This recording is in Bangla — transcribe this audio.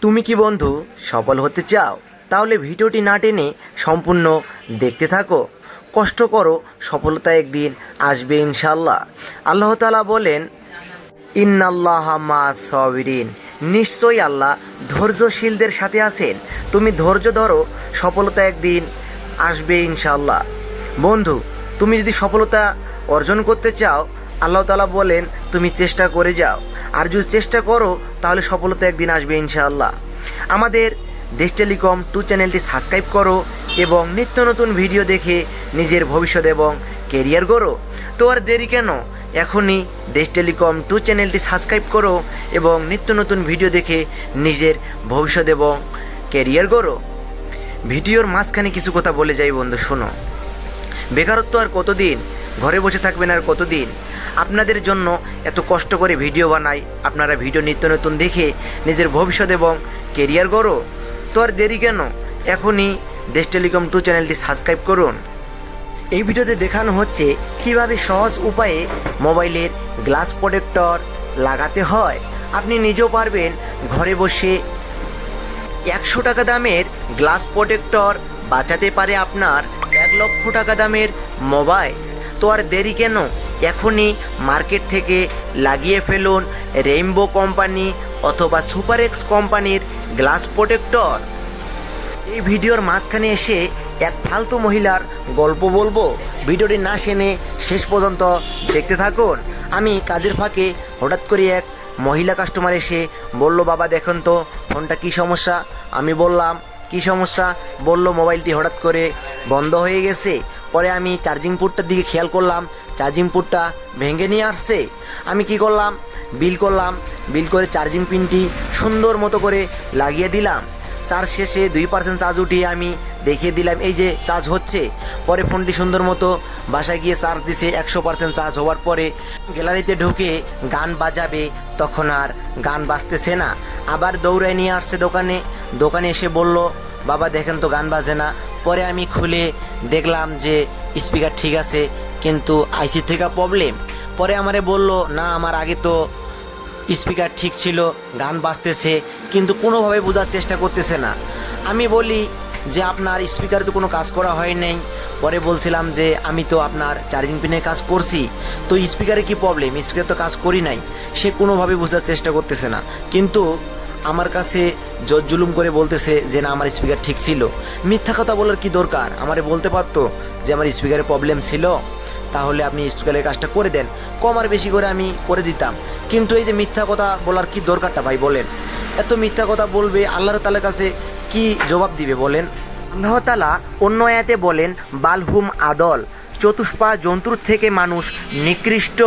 তুমি কি বন্ধু সফল হতে চাও? তাহলে ভিডিওটি না টেনে সম্পূর্ণ দেখতে থাকো। কষ্ট করো, সফলতা একদিন আসবে ইনশাল্লাহ। আল্লাহ তাআলা বলেন, ইন্নাল্লাহা মা'আস সাবিরিন, নিশ্চয়ই আল্লাহ ধৈর্যশীলদের সাথে আছেন। তুমি ধৈর্য ধরো, সফলতা একদিন আসবে ইনশাল্লাহ। বন্ধু, তুমি যদি সফলতা অর্জন করতে চাও, আল্লাহ তাআলা বলেন তুমি চেষ্টা করে যাও। আর যদি চেষ্টা করো তাহলে সফলতা একদিন আসবে ইনশাআল্লাহ। আমাদের দেশ টেলিকম 2 চ্যানেলটি সাবস্ক্রাইব করো এবং নিত্য নতুন ভিডিও দেখে নিজের ভবিষ্যৎ এবং কেরিয়ার গড়ো। তো আর দেরি কেন, এখনই দেশ টেলিকম 2 চ্যানেলটি সাবস্ক্রাইব করো এবং নিত্য নতুন ভিডিও দেখে নিজের ভবিষ্যৎ এবং কেরিয়ার গড়ো। ভিডিওর মাঝখানে কিছু কথা বলে যাই বন্ধু, শোনো। বেকারত্ব আর কতদিন, ঘরে বসে থাকবেন আর কতদিন? আপনাদের জন্য এত কষ্ট করে ভিডিও বানাই, আপনারা ভিডিও নিত্য নতুন দেখে নিজের ভবিষ্যৎ এবং কেরিয়ার গড়ো। তো আর দেরি কেন, এখনই দেশ টেলিকম 2 চ্যানেলটি সাবস্ক্রাইব করুন। এই ভিডিওতে দেখানো হচ্ছে কিভাবে সহজ উপায়ে মোবাইলের গ্লাস প্রোটেক্টর লাগাতে হয়। আপনি নিজেও পারবেন ঘরে বসে। 100 টাকা দামের গ্লাস প্রোটেক্টর বাঁচাতে পারে আপনার 1 লক্ষ টাকা দামের মোবাইল। তো আর দেরি কেন, এখনই মার্কেট থেকে লাগিয়ে ফেলুন রেইনবো কোম্পানি অথবা সুপার এক্স কোম্পানির গ্লাস প্রোটেক্টর। এই ভিডিওর মাঝখানে এসে এক ফালতু মহিলার গল্প বলবো, ভিডিওটি না শুনে শেষ পর্যন্ত দেখতে থাকুন। আমি কাজের ফাঁকে হঠাৎ করে এক মহিলা কাস্টমার এসে বলল, বাবা দেখুন তো ফোনটা কী সমস্যা। আমি বললাম কী সমস্যা? বলল মোবাইলটি হঠাৎ করে বন্ধ হয়ে গেছে। পরে আমি চার্জিং পোর্টটার দিকে খেয়াল করলাম, চার্জিং পোর্টটা ভেঙে নিয়ে আসছে। আমি কি করলাম, বিল করলাম, বিল করে চার্জিং পিনটি সুন্দর মতো করে লাগিয়ে দিলাম। চার্জ শেষে 2% চার্জ উঠিয়ে আমি দেখিয়ে দিলাম, এই যে চার্জ হচ্ছে। পরে ফোনটি সুন্দর মতো বাসায় গিয়ে চার্জ দিছে। 100% চার্জ হওয়ার পরে গ্যালারিতে ঢুকে গান বাজাবে, তখন আর গান বাজতেছে না। আবার দৌড়ায় নিয়ে আসছে দোকানে এসে বলল, বাবা দেখেন তো গান বাজে না। পরে আমি খুলে দেখলাম যে স্পিকার ঠিক আছে, কিন্তু আইসি থেকে প্রবলেম। পরে আমারে বলল, না আমার আগে তো স্পিকার ঠিক ছিল, গান বাজতেছে, কিন্তু কোনোভাবে বোঝার চেষ্টা করতেছে না। আমি বলি যে আপনার স্পিকারে তো কোনো কাজ করা হয় নাই। পরে বলছিলাম যে আমি তো আপনার চার্জিং পিনে কাজ করছি, তো স্পিকারে কি প্রবলেম? স্পিকার তো কাজ করি নাই। সে কোনোভাবে বোঝার চেষ্টা করতেছে না, কিন্তু আমার কাছে জোর জুলুম করে বলতেছে যে না আমার স্পিকার ঠিক ছিল। মিথ্যা কথা বলার কি দরকার? আমারে বলতে পারতো যে আমার স্পিকারে প্রবলেম ছিল, তাহলে আপনি স্পিকারের কাজটা করে দেন, কম আর বেশি করে আমি করে দিতাম। কিন্তু এই যে মিথ্যা কথা বলার কি দরকারটা ভাই বলেন? এত মিথ্যা কথা বলবে, আল্লাহর তাআলার কাছে কি জবাব দিবে বলেন? আল্লাহ তাআলা অন্য আয়াতে বলেন, বালহুম আদল, চতুষ্পা জন্তুর থেকে মানুষ নিকৃষ্ট।